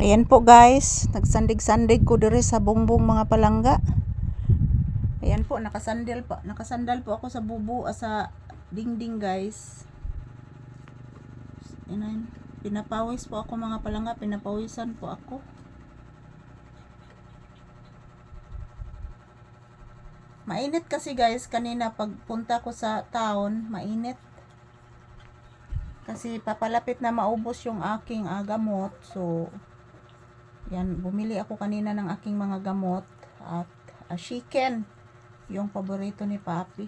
Ayan po guys, nagsandig-sandig ko dire sa bongbong mga palangga. Ayan po, nakasandal po ako sa sa dingding guys. Ayan, pinapawis po ako mga palangga, pinapawisan po ako. Mainit kasi guys, kanina pagpunta ko sa town, mainit. Kasi papalapit na maubos yung aking gamot. So, yan, bumili ako kanina ng aking mga gamot at chicken, yung paborito ni Papi.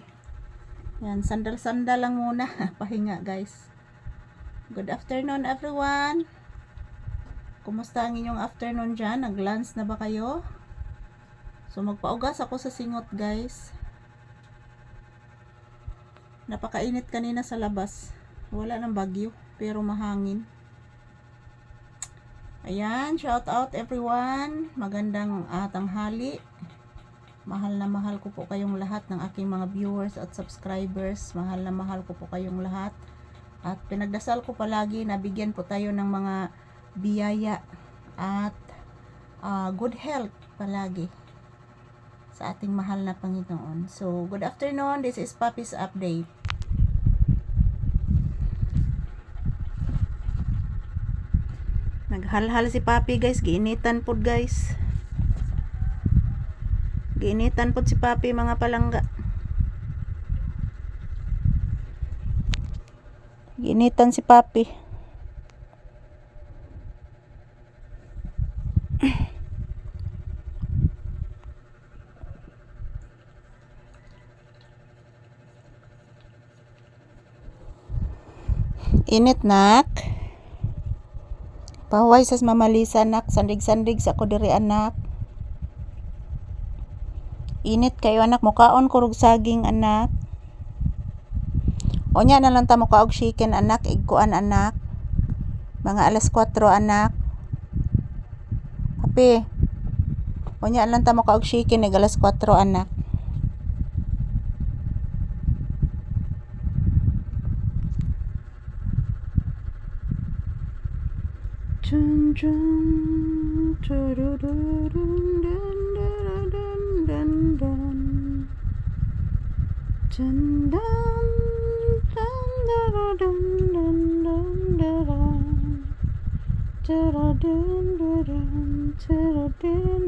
Yan, sandal-sandal lang muna. Pahinga guys. Good afternoon everyone. Kumusta ang inyong afternoon dyan? Nag-lunch na ba kayo? So magpaugas ako sa singot guys. Napakainit kanina sa labas. Wala ng bagyo pero mahangin. Ayan, shout out everyone. Magandang tanghali. Mahal na mahal ko po kayong lahat ng aking mga viewers at subscribers. Mahal na mahal ko po kayong lahat. At pinagdasal ko palagi na bigyan po tayo ng mga biyaya at good health palagi sa ating mahal na Panginoon. So, good afternoon. This is Papi's Update. Naghalhal si Papi guys, giinitan pod guys. Giinitan pod si Papi mga palangga. Giinitan si Papi. Init nak. Pahuway sas mamalisa nak, sandig-sandig sa ko diri anak. Init kayo anak, mukaon kurog saging anak. Onya na lang ta mukaog chicken anak, igkuan anak. Mga alas 4 anak. Papi. Onya lang ta mukaog chicken ig alas 4 anak.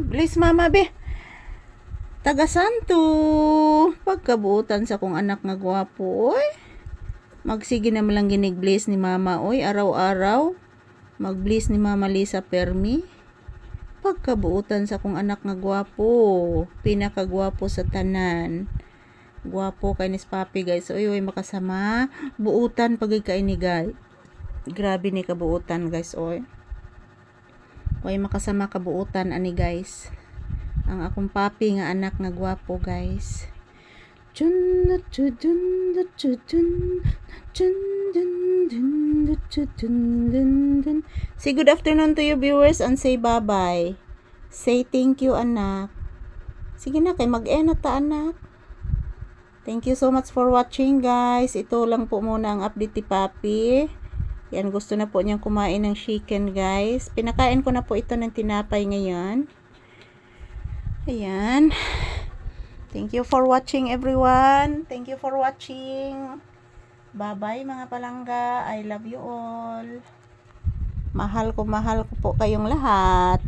Bilis mama be. Taga Santo. Pagkabuutan sa kong anak nga gwapo oy. Magsige na lang ginig-bless ni mama oy araw-araw. Mag-bless ni Mama Lisa Permi. Pagkabuutan sa kong anak nga gwapo. Pinakagwapo sa tanan. Gwapo kay ni Papi guys. Oy makasama. Buutan pagay kay ni guys. Grabe ni kabuutan guys oy. Oy makasama kabuutan ani guys. Ang akong Papi nga anak nga gwapo guys. Say good afternoon to you viewers and say bye-bye. Say thank you anak. Sige na kay mag-end ta anak. Thank you so much for watching guys. Ito lang po muna ang update ni Papi. Yan, gusto na po niyang kumain ng chicken guys. Pinakain ko na po ito ng tinapay ngayon. Ayan. Thank you for watching everyone. Thank you for watching. Bye-bye mga palangga. I love you all. Mahal ko po kayong lahat.